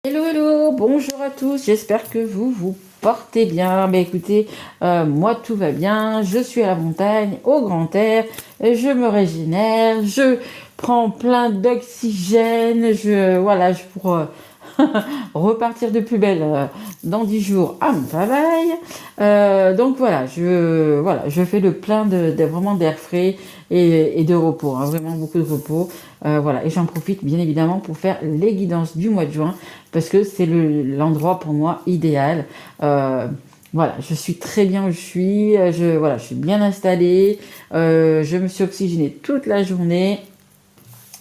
Hello, hello, bonjour à tous, j'espère que vous vous portez bien. Mais écoutez, moi tout va bien, je suis à la montagne, au grand air, je me régénère, je prends plein d'oxygène, pour repartir de plus belle dans 10 jours à mon travail. Donc je fais le plein vraiment d'air frais et de repos, hein, vraiment beaucoup de repos. Et j'en profite bien évidemment pour faire les guidances du mois de juin parce que c'est l'endroit pour moi idéal. Je suis très bien où je suis, je suis bien installée, je me suis oxygénée toute la journée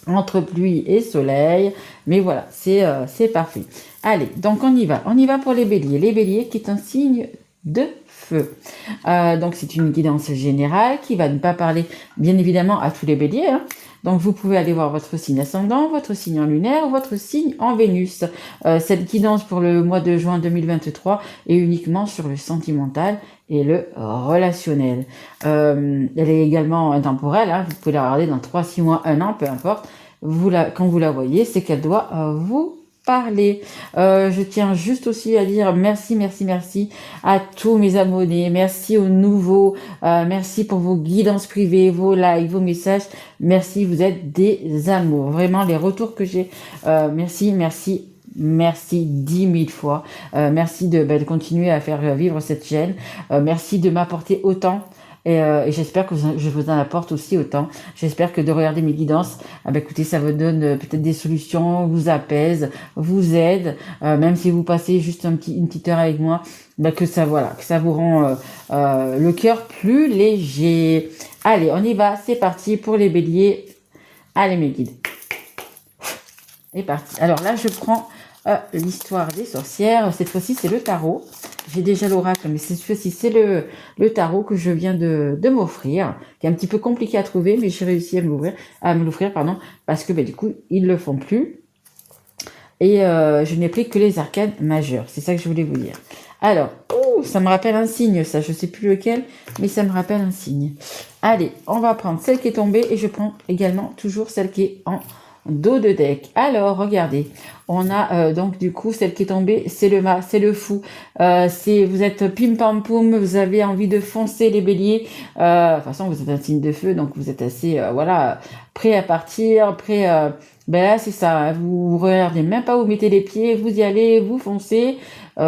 entre pluie et soleil, mais voilà, c'est parfait. Allez, donc on y va pour les béliers qui est un signe de feu. Donc c'est une guidance générale qui va ne pas parler bien évidemment à tous les béliers, hein. Donc vous pouvez aller voir votre signe ascendant, votre signe en lunaire, votre signe en Vénus. Cette guidance pour le mois de juin 2023 est uniquement sur le sentimental et le relationnel. Elle est également intemporelle, hein. Vous pouvez la regarder dans 3, 6 mois, 1 an, peu importe. Quand vous la voyez, c'est qu'elle doit vous parler. Je tiens juste aussi à dire merci à tous mes abonnés, merci aux nouveaux, merci pour vos guidances privées, vos likes, vos messages, merci, vous êtes des amours. Vraiment, les retours que j'ai, merci 10 000 fois. Merci de continuer à faire vivre cette chaîne. Merci de m'apporter autant. Et j'espère que je vous en apporte aussi autant. J'espère que de regarder mes guidances, écoutez, ça vous donne peut-être des solutions, vous apaise, vous aide, même si vous passez juste une petite heure avec moi, que ça vous rend le cœur plus léger. Allez, on y va, c'est parti pour les béliers. Allez mes guides. C'est parti. Alors là, je prends l'histoire des sorcières. Cette fois-ci, c'est le tarot. J'ai déjà l'oracle, mais cette fois-ci, c'est le tarot que je viens de m'offrir, qui est un petit peu compliqué à trouver, mais j'ai réussi à me l'offrir, parce que du coup, ils le font plus. Et je n'ai pris que les arcanes majeures. C'est ça que je voulais vous dire. Alors, ça me rappelle un signe, ça. Je sais plus lequel, mais ça me rappelle un signe. Allez, on va prendre celle qui est tombée et je prends également toujours celle qui est en dos de deck. Alors, regardez, on a donc du coup celle qui est tombée, c'est le mât, c'est le fou. Vous êtes pim pam poum, vous avez envie de foncer les béliers. De toute façon, vous êtes un signe de feu, donc vous êtes assez prêt à partir, prêt. Là, c'est ça. Vous regardez même pas où vous mettez les pieds, vous y allez, vous foncez. Il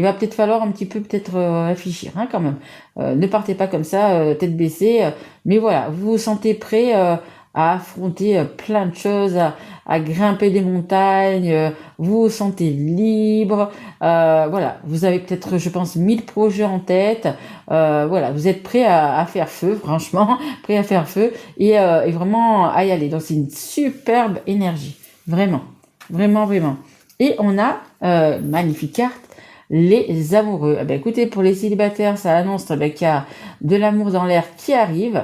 va peut-être falloir un petit peu réfléchir, hein, quand même. Ne partez pas comme ça, tête baissée. Mais voilà, vous vous sentez prêt à affronter plein de choses, à grimper des montagnes, vous vous sentez libre, vous avez peut-être, je pense, 1000 projets en tête, vous êtes prêt à faire feu, franchement, prêt à faire feu et vraiment à y aller. Donc c'est une superbe énergie, vraiment, vraiment, vraiment. Et on a, magnifique carte, les amoureux. Écoutez, pour les célibataires, ça annonce qu'il y a de l'amour dans l'air qui arrive.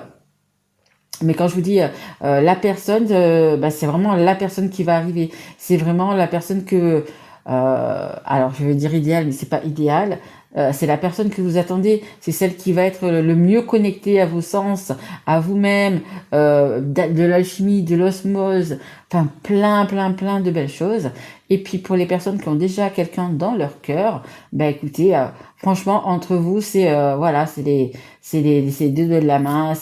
Mais quand je vous dis la personne, c'est vraiment la personne qui va arriver. C'est vraiment la personne que, alors je vais dire idéal, mais c'est pas idéal. C'est la personne que vous attendez. C'est celle qui va être le mieux connectée à vos sens, à vous-même, de l'alchimie, de l'osmose, enfin plein de belles choses. Et puis pour les personnes qui ont déjà quelqu'un dans leur cœur, écoutez, franchement entre vous, c'est deux doigts de la main,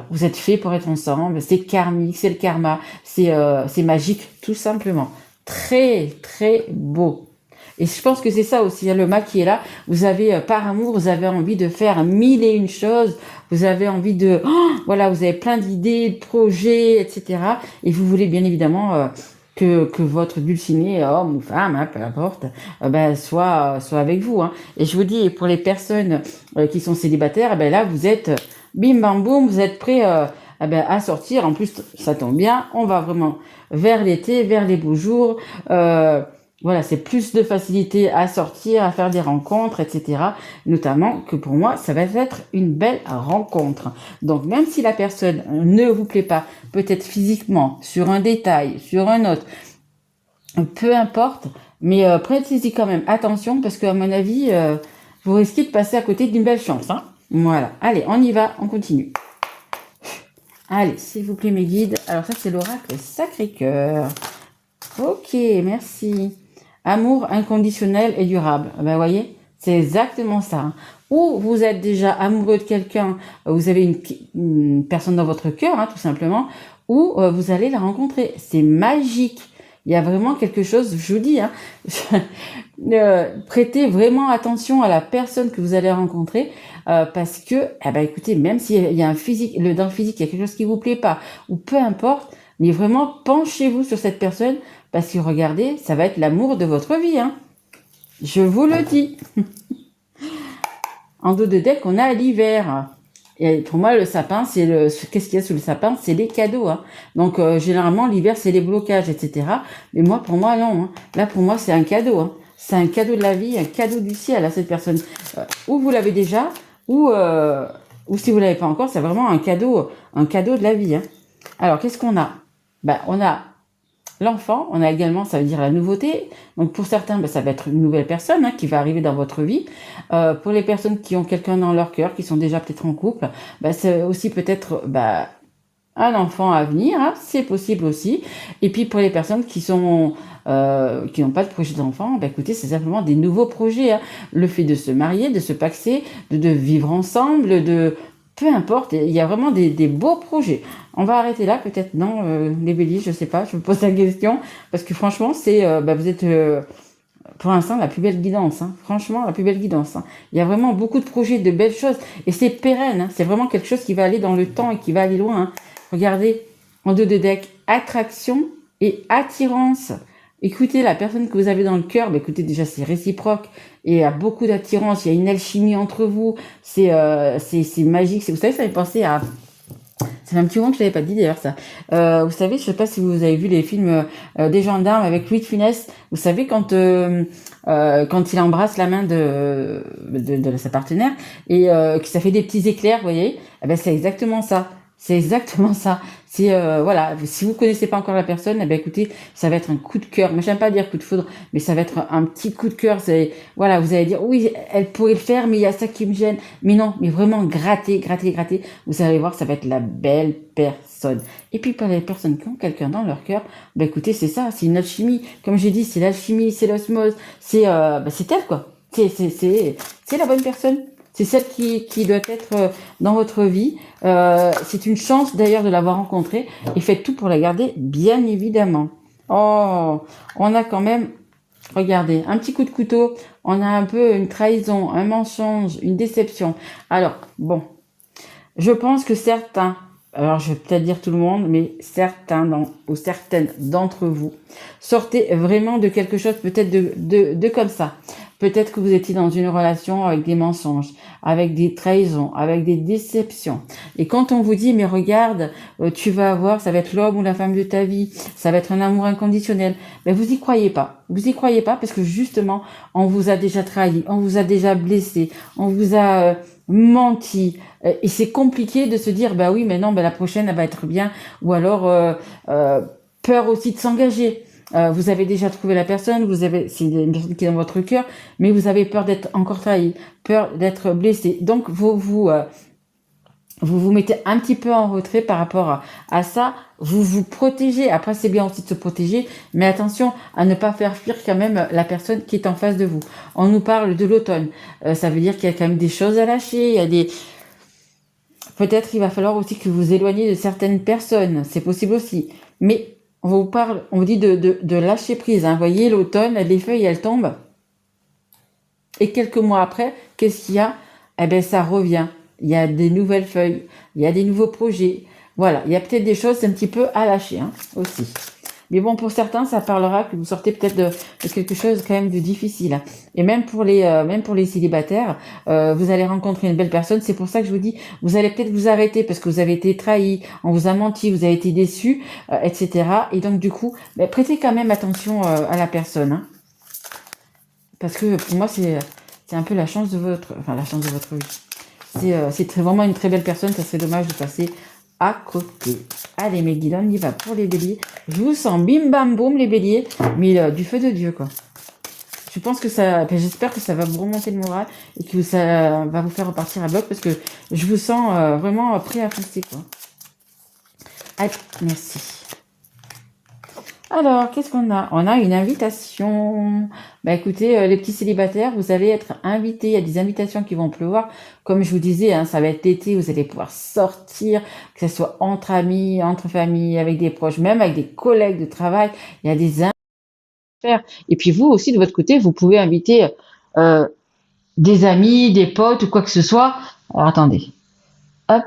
vous êtes faits pour être ensemble, c'est karmique, c'est le karma, c'est magique, tout simplement. Très, très beau. Et je pense que c'est ça aussi, le mât qui est là. Vous avez, par amour, vous avez envie de faire 1001 choses. Vous avez envie vous avez plein d'idées, de projets, etc. Et vous voulez bien évidemment que votre dulciné, homme ou femme, hein, peu importe, soit avec vous, hein. Et je vous dis, pour les personnes qui sont célibataires, là, vous êtes bim bam boum, vous êtes prêts à sortir. En plus, ça tombe bien, on va vraiment vers l'été, vers les beaux jours. C'est plus de facilité à sortir, à faire des rencontres, etc. Notamment que pour moi, ça va être une belle rencontre. Donc, même si la personne ne vous plaît pas, peut-être physiquement, sur un détail, sur un autre, peu importe, mais prêtez-y quand même attention parce qu'à mon avis, vous risquez de passer à côté d'une belle chance, hein. Voilà, allez, on y va, on continue. Allez, s'il vous plaît mes guides. Alors ça, c'est l'oracle Sacré-Cœur. Ok, merci. Amour inconditionnel et durable. Ben, voyez, c'est exactement ça, hein. Ou vous êtes déjà amoureux de quelqu'un, vous avez une personne dans votre cœur, hein, tout simplement, ou vous allez la rencontrer. C'est magique. Il y a vraiment quelque chose, je vous dis, hein, prêtez vraiment attention à la personne que vous allez rencontrer, parce que, eh ben, écoutez, même s'il y a un physique, dans le physique, il y a quelque chose qui vous plaît pas, ou peu importe, mais vraiment penchez-vous sur cette personne, parce que regardez, ça va être l'amour de votre vie, hein. Je vous le dis. En dos de deck, on a l'hiver. Et pour moi, le sapin, c'est le. Qu'est-ce qu'il y a sous le sapin? C'est les cadeaux, hein. Donc, généralement, l'hiver, c'est les blocages, etc. Mais moi, pour moi, non, hein. Là, pour moi, c'est un cadeau, hein. C'est un cadeau de la vie, un cadeau du ciel à cette personne. Ou vous l'avez déjà, ou si vous l'avez pas encore, c'est vraiment un cadeau de la vie, hein. Alors, qu'est-ce qu'on a? Ben, on a l'enfant, on a également, ça veut dire la nouveauté. Donc pour certains, ça va être une nouvelle personne, hein, qui va arriver dans votre vie. Pour les personnes qui ont quelqu'un dans leur cœur, qui sont déjà peut-être en couple, c'est aussi peut-être un enfant à venir, hein, c'est possible aussi. Et puis pour les personnes qui n'ont pas de projet d'enfant, écoutez, c'est simplement des nouveaux projets, hein. Le fait de se marier, de se paxer, de vivre ensemble, peu importe, il y a vraiment des beaux projets. On va arrêter là, peut-être non, les béliers, je sais pas, je me pose la question, parce que franchement, vous êtes pour l'instant la plus belle guidance, hein. Franchement, la plus belle guidance, hein. Il y a vraiment beaucoup de projets, de belles choses, et c'est pérenne, hein. C'est vraiment quelque chose qui va aller dans le temps et qui va aller loin, hein. Regardez, en deux de deck, attraction et attirance. Écoutez, la personne que vous avez dans le cœur, écoutez, déjà c'est réciproque, et il y a beaucoup d'attirance, il y a une alchimie entre vous, c'est magique. Vous savez, ça m'a pensé à... C'est un petit moment que je l'avais pas dit d'ailleurs, ça. Vous savez, je sais pas si vous avez vu les films des gendarmes avec Louis de Funès. Vous savez, quand il embrasse la main de sa partenaire et que ça fait des petits éclairs, vous voyez, c'est exactement ça. C'est exactement ça. C'est voilà, si vous connaissez pas encore la personne, écoutez, ça va être un coup de cœur. Moi, j'aime pas dire coup de foudre, mais ça va être un petit coup de cœur. C'est voilà, vous allez dire oui, elle pourrait le faire, mais il y a ça qui me gêne. Mais non, mais vraiment gratter. Vous allez voir, ça va être la belle personne. Et puis pour les personnes qui ont quelqu'un dans leur cœur, écoutez, c'est ça, c'est une alchimie. Comme j'ai dit, c'est l'alchimie, c'est l'osmose, c'est elle quoi. C'est la bonne personne. C'est celle qui doit être dans votre vie. C'est une chance d'ailleurs de l'avoir rencontrée et faites tout pour la garder, bien évidemment. Oh, on a quand même, regardez, un petit coup de couteau. On a un peu une trahison, un mensonge, une déception. Alors, bon, je pense que certains, alors je vais peut-être dire tout le monde, mais certains ou certaines d'entre vous sortez vraiment de quelque chose peut-être de comme ça. Peut-être que vous étiez dans une relation avec des mensonges, avec des trahisons, avec des déceptions. Et quand on vous dit, mais regarde, tu vas avoir, ça va être l'homme ou la femme de ta vie, ça va être un amour inconditionnel, vous y croyez pas. Vous y croyez pas parce que justement, on vous a déjà trahi, on vous a déjà blessé, on vous a menti. Et c'est compliqué de se dire, oui, mais non, la prochaine, elle va être bien. Ou alors, peur aussi de s'engager. Vous avez déjà trouvé la personne, c'est une personne qui est dans votre cœur, mais vous avez peur d'être encore trahi, peur d'être blessé. Donc vous mettez un petit peu en retrait par rapport à ça. Vous vous protégez. Après, c'est bien aussi de se protéger, mais attention à ne pas faire fuir quand même la personne qui est en face de vous. On nous parle de l'automne. Ça veut dire qu'il y a quand même des choses à lâcher. Il y a des... Peut-être il va falloir aussi que vous vous éloigniez de certaines personnes. C'est possible aussi. Mais on vous dit de lâcher prise, hein. Vous voyez, l'automne, les feuilles, elles tombent. Et quelques mois après, qu'est-ce qu'il y a? Ça revient. Il y a des nouvelles feuilles, il y a des nouveaux projets. Voilà, il y a peut-être des choses un petit peu à lâcher, hein, aussi. Mais bon, pour certains, ça parlera que vous sortez peut-être de quelque chose quand même de difficile. Et même pour les célibataires, vous allez rencontrer une belle personne. C'est pour ça que je vous dis, vous allez peut-être vous arrêter parce que vous avez été trahi, on vous a menti, vous avez été déçu, etc. Et donc du coup, prêtez quand même attention à la personne, hein. Parce que pour moi, c'est un peu la chance de votre vie. C'est vraiment une très belle personne. Ça serait dommage de passer à côté. Allez, mes guides, on y va pour les béliers. Je vous sens bim bam boum les béliers, mais du feu de Dieu quoi. Je pense que j'espère que ça va vous remonter le moral et que ça va vous faire repartir à bloc parce que je vous sens vraiment prêt à foncer quoi. Allez, merci. Alors, qu'est-ce qu'on a? On a une invitation. Bah écoutez, les petits célibataires, vous allez être invités. Il y a des invitations qui vont pleuvoir. Comme je vous disais, hein, ça va être l'été, vous allez pouvoir sortir, que ce soit entre amis, entre familles, avec des proches, même avec des collègues de travail. Il y a des faire. Et puis vous aussi, de votre côté, vous pouvez inviter euh, des amis, des potes ou quoi que ce soit. Alors attendez, hop,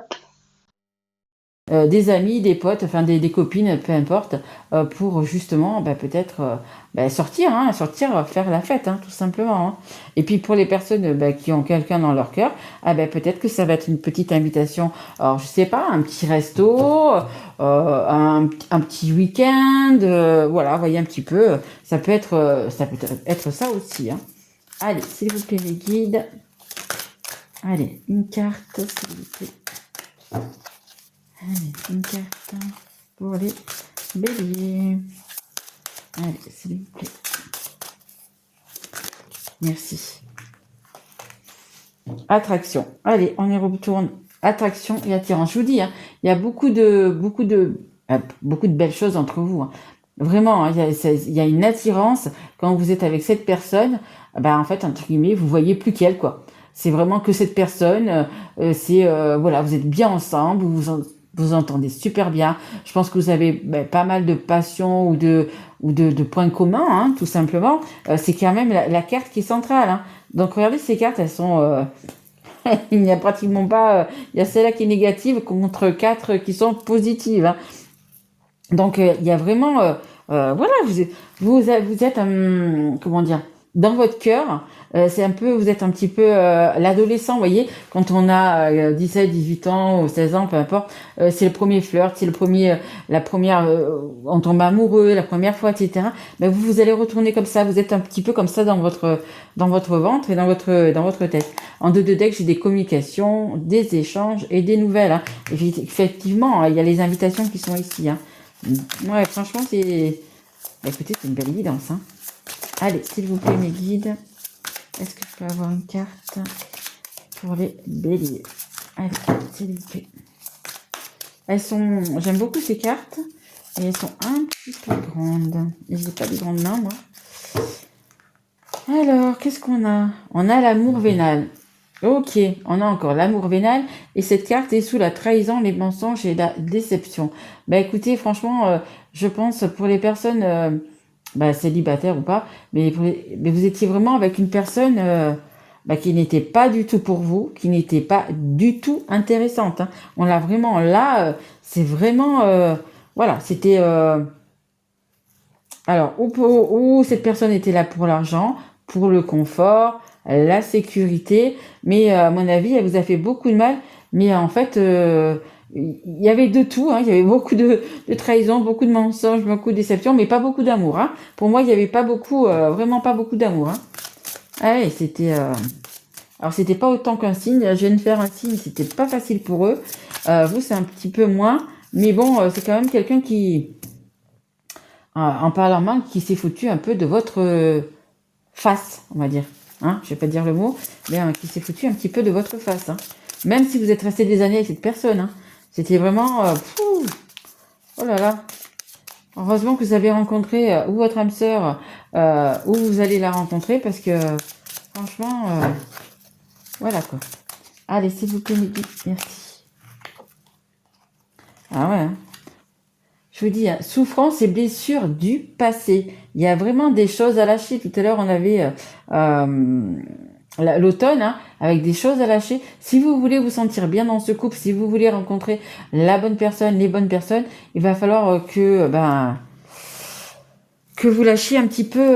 des amis, des potes, enfin des copines, peu importe, pour justement bah, peut-être sortir, hein, sortir, faire la fête, hein, tout simplement. Hein. Et puis pour les personnes bah, qui ont quelqu'un dans leur cœur, ah, bah, peut-être que ça va être une petite invitation. Alors je sais pas, un petit resto, un petit week-end, voilà, voyez un petit peu. Ça peut être ça aussi. Hein. Allez, s'il vous plaît les guides. Allez, une carte, s'il vous plaît. Allez, une carte pour les béliers. Allez, s'il vous plaît. Merci. Attraction. Allez, on y retourne. Attraction et attirance. Je vous dis, hein, il y a beaucoup de belles choses entre vous. Hein. Vraiment, hein, il y a une attirance quand vous êtes avec cette personne. En fait, entre guillemets, vous voyez plus qu'elle, quoi. C'est vraiment que cette personne. Voilà, vous êtes bien ensemble. Vous entendez super bien. Je pense que vous avez pas mal de passion ou de points communs, hein, tout simplement. C'est quand même la carte qui est centrale. Hein. Donc regardez ces cartes, elles sont... il n'y a pratiquement pas... il y a celle-là qui est négative contre 4 qui sont positives. Hein. Donc il y a vraiment... voilà, vous êtes comment dire, dans votre cœur, c'est un peu, vous êtes un petit peu l'adolescent, vous voyez, quand on a 17, 18 ans ou 16 ans, peu importe, c'est le premier flirt, c'est le premier, la première, on tombe amoureux, la première fois, etc. Ben vous allez retourner comme ça, vous êtes un petit peu comme ça dans votre ventre et dans votre tête. En deux de deck, j'ai des communications, des échanges et des nouvelles. Hein. Effectivement, il y a les invitations qui sont ici. Hein. Ouais, franchement, écoutez, c'est une belle guidance. Hein. Allez, s'il vous plaît, mes guides, est-ce que je peux avoir une carte pour les béliers? Allez, s'il vous plaît. J'aime beaucoup ces cartes, et elles sont un petit peu grandes. Et j'ai pas de grandes mains, moi. Alors, qu'est-ce qu'on a? On a l'amour vénal. Ok, on a encore l'amour vénal et cette carte est sous la trahison, les mensonges et la déception. Écoutez, franchement, je pense pour les personnes célibataires ou pas, mais vous étiez vraiment avec une personne qui n'était pas du tout pour vous, qui n'était pas du tout intéressante. Hein. On l'a vraiment là, c'est vraiment voilà, c'était alors ou cette personne était là pour l'argent, pour le confort, la sécurité, mais à mon avis, elle vous a fait beaucoup de mal. Mais en fait, il y avait de tout. Hein, il y avait beaucoup de trahison, beaucoup de mensonges, beaucoup de déceptions, mais pas beaucoup d'amour. Hein. Pour moi, il n'y avait pas beaucoup, vraiment pas beaucoup d'amour. Hein. Ouais, c'était. Alors, c'était pas autant qu'un signe. Je viens de faire un signe, c'était pas facile pour eux. Vous, c'est un petit peu moins. Mais bon, c'est quand même quelqu'un qui, en parlant mal, qui s'est foutu un peu de votre face, on va dire. Hein, je vais pas dire le mot, mais qui s'est foutu un petit peu de votre face. Hein. Même si vous êtes resté des années avec cette personne. Hein. C'était vraiment... oh là là. Heureusement que vous avez rencontré ou votre âme sœur ou vous allez la rencontrer parce que franchement, voilà quoi. Allez, s'il vous plaît, Midi. Merci. Ah ouais. Hein. Je vous dis, hein, souffrance et blessures du passé. Il y a vraiment des choses à lâcher. Tout à l'heure, on avait l'automne, hein, avec des choses à lâcher. Si vous voulez vous sentir bien dans ce couple, si vous voulez rencontrer la bonne personne, les bonnes personnes, il va falloir que vous lâchiez un petit peu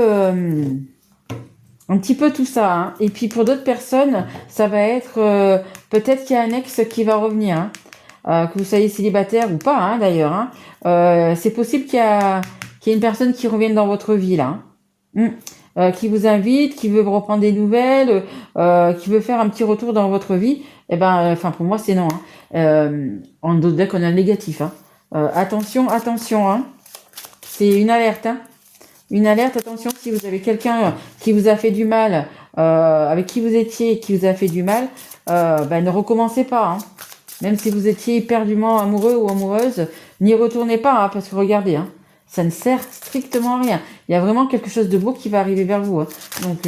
tout ça. Hein. Et puis pour d'autres personnes, ça va être peut-être qu'il y a un ex qui va revenir. Hein. Que vous soyez célibataire ou pas, hein, d'ailleurs. Hein. C'est possible qu'il y ait une personne qui revienne dans votre vie, là. Hein. Qui vous invite, qui veut vous reprendre des nouvelles, qui veut faire un petit retour dans votre vie. Pour moi, c'est non. Hein. En d'autres decks, on a le négatif. Hein. Attention. Hein. C'est une alerte. Hein. Une alerte, attention, si vous avez quelqu'un qui vous a fait du mal, avec qui vous étiez et qui vous a fait du mal, ne recommencez pas. Hein. Même si vous étiez éperdument amoureux ou amoureuse, n'y retournez pas, hein, parce que regardez, hein, ça ne sert strictement à rien. Il y a vraiment quelque chose de beau qui va arriver vers vous. Hein. Donc,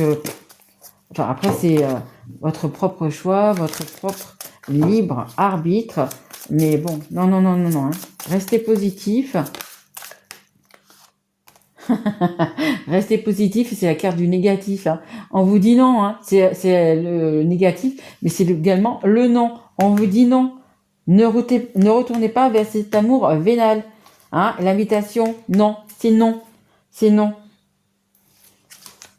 enfin, après, c'est votre propre choix, votre propre libre arbitre. Mais bon, non, non, non, non, non. Hein. Restez positif. Restez positif, c'est la carte du négatif. Hein. On vous dit non, hein. C'est le négatif, mais c'est également le non. On vous dit non. Ne retournez pas vers cet amour vénal. Hein. L'invitation, non. C'est non. C'est non.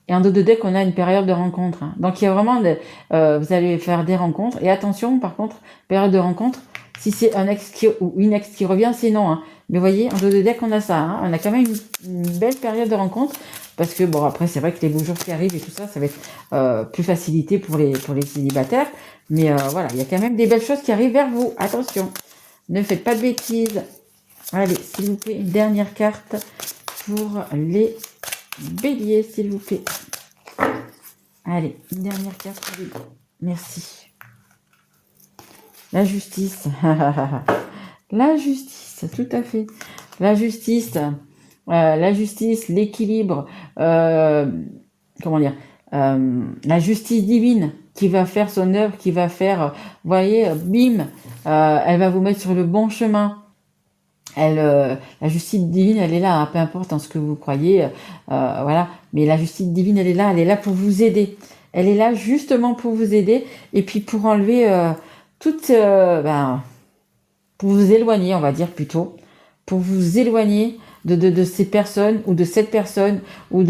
Et en dos de deck, on a une période de rencontre. Hein. Donc, il y a vraiment, vous allez faire des rencontres. Et attention, par contre, période de rencontre, si c'est un ex ou une ex qui revient, c'est non. Hein. Mais vous voyez, en dos de deck, on a ça. Hein. On a quand même une belle période de rencontre. Parce que, bon, après, c'est vrai que les beaux jours qui arrivent et tout ça, ça va être plus facilité pour les célibataires. Mais voilà, il y a quand même des belles choses qui arrivent vers vous. Attention, ne faites pas de bêtises. Allez, s'il vous plaît, une dernière carte pour les béliers, s'il vous plaît. Allez, une dernière carte pour les béliers. Merci. La justice. La justice, tout à fait. La justice, l'équilibre, comment dire, la justice divine qui va faire son œuvre, qui va faire, vous voyez, bim, elle va vous mettre sur le bon chemin. La justice divine, elle est là, hein, peu importe en ce que vous croyez, voilà. Mais la justice divine, elle est là pour vous aider. Elle est là justement pour vous aider et puis pour enlever toute, pour vous éloigner, on va dire plutôt, pour vous éloigner de ces personnes ou de cette personne ou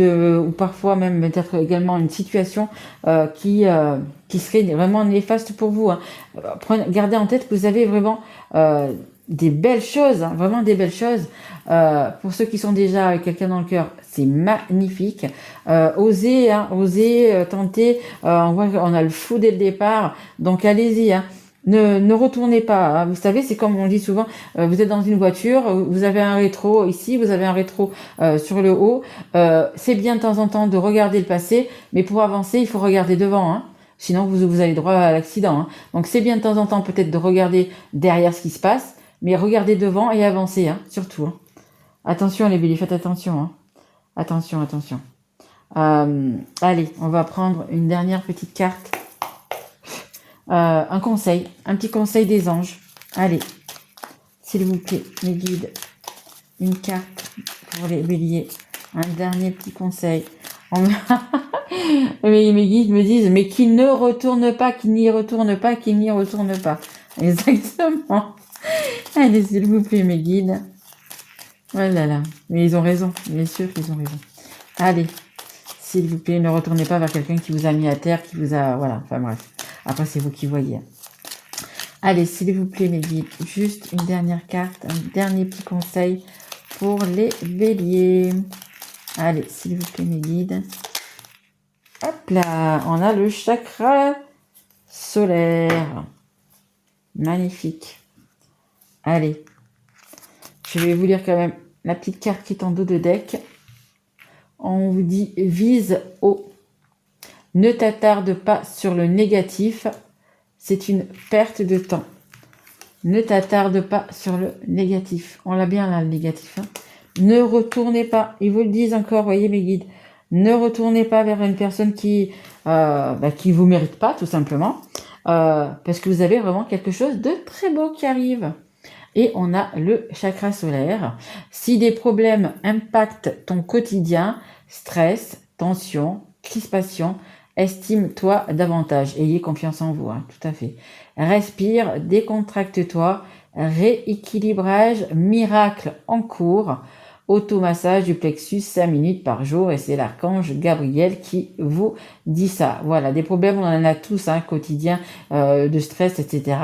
parfois même peut-être également une situation qui serait vraiment néfaste pour vous. Hein. Gardez en tête que vous avez vraiment des belles choses, hein, vraiment des belles choses. Pour ceux qui sont déjà avec quelqu'un dans le cœur, c'est magnifique. Osez, tenter. On voit qu'on a le fou dès le départ, donc allez-y. Hein. Ne retournez pas. Hein. Vous savez, c'est comme on dit souvent, vous êtes dans une voiture, vous avez un rétro ici, vous avez un rétro sur le haut. C'est bien de temps en temps de regarder le passé, mais pour avancer, il faut regarder devant. Hein. Sinon, vous allez droit à l'accident. Hein. Donc, c'est bien de temps en temps peut-être de regarder derrière ce qui se passe, mais regardez devant et avancez, hein, surtout. Hein. Attention les béliers, faites attention. Hein. Attention, attention. Allez, on va prendre une dernière petite carte. Un conseil, un petit conseil des anges. Allez, s'il vous plaît, mes guides, une carte pour les béliers. Un dernier petit conseil. Mes guides me disent, mais qu'il ne retourne pas, qu'il n'y retourne pas, qu'il n'y retourne pas. Exactement. Allez, s'il vous plaît, mes guides. Oh là là, mais ils ont raison, bien sûr qu'ils ont raison. Allez, s'il vous plaît, ne retournez pas vers quelqu'un qui vous a mis à terre, qui vous a... Voilà, enfin bref. Après, c'est vous qui voyez. Allez, s'il vous plaît, mes guides, juste une dernière carte, un dernier petit conseil pour les béliers. Allez, s'il vous plaît, mes guides. Hop là, on a le chakra solaire. Magnifique. Allez, je vais vous lire quand même la petite carte qui est en dos de deck. On vous dit « Vise haut ». Ne t'attarde pas sur le négatif, c'est une perte de temps. Ne t'attarde pas sur le négatif. On l'a bien là, le négatif. Hein. Ne retournez pas, ils vous le disent encore, voyez mes guides, ne retournez pas vers une personne qui vous mérite pas, tout simplement, parce que vous avez vraiment quelque chose de très beau qui arrive. Et on a le chakra solaire. Si des problèmes impactent ton quotidien, stress, tension, crispation, estime-toi davantage. Ayez confiance en vous, hein, tout à fait. Respire, décontracte-toi, rééquilibrage, miracle en cours, automassage du plexus 5 minutes par jour. Et c'est l'archange Gabriel qui vous dit ça. Voilà, des problèmes, on en a tous, hein, quotidien, de stress, etc.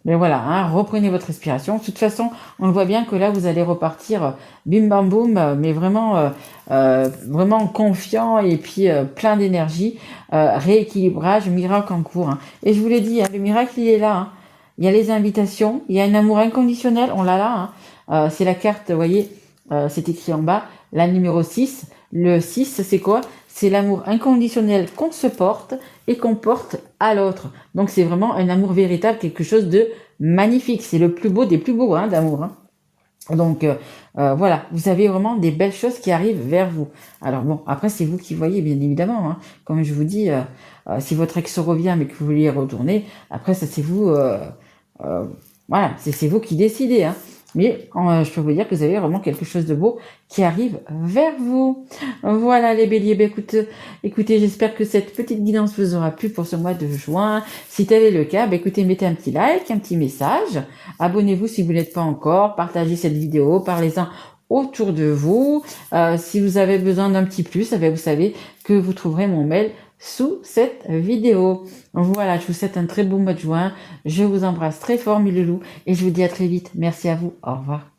Mais voilà, hein, reprenez votre respiration. De toute façon, on le voit bien que là, vous allez repartir bim bam boum, mais vraiment, vraiment confiant et puis plein d'énergie. Rééquilibrage, miracle en cours. Hein. Et je vous l'ai dit, hein, le miracle, il est là. Hein. Il y a les invitations, il y a un amour inconditionnel, on l'a là. Hein. C'est la carte, vous voyez, c'est écrit en bas, la numéro 6. Le 6, c'est quoi ? C'est l'amour inconditionnel qu'on se porte et qu'on porte à l'autre. Donc c'est vraiment un amour véritable, quelque chose de magnifique. C'est le plus beau des plus beaux, hein, d'amour. Hein. Donc voilà, vous avez vraiment des belles choses qui arrivent vers vous. Alors bon, après c'est vous qui voyez bien évidemment, hein. Comme je vous dis, si votre ex revient mais que vous voulez y retourner, après ça c'est vous, euh, voilà, c'est vous qui décidez, hein. Mais je peux vous dire que vous avez vraiment quelque chose de beau qui arrive vers vous. Voilà les béliers, ben, écoutez, j'espère que cette petite guidance vous aura plu pour ce mois de juin. Si tel est le cas, ben, écoutez, mettez un petit like, un petit message. Abonnez-vous si vous n'êtes pas encore. Partagez cette vidéo, parlez-en autour de vous. Si vous avez besoin d'un petit plus, eh bien, vous savez que vous trouverez mon mail sous cette vidéo. Voilà, je vous souhaite un très beau mois de juin. Je vous embrasse très fort, mes loulous, et je vous dis à très vite. Merci à vous. Au revoir.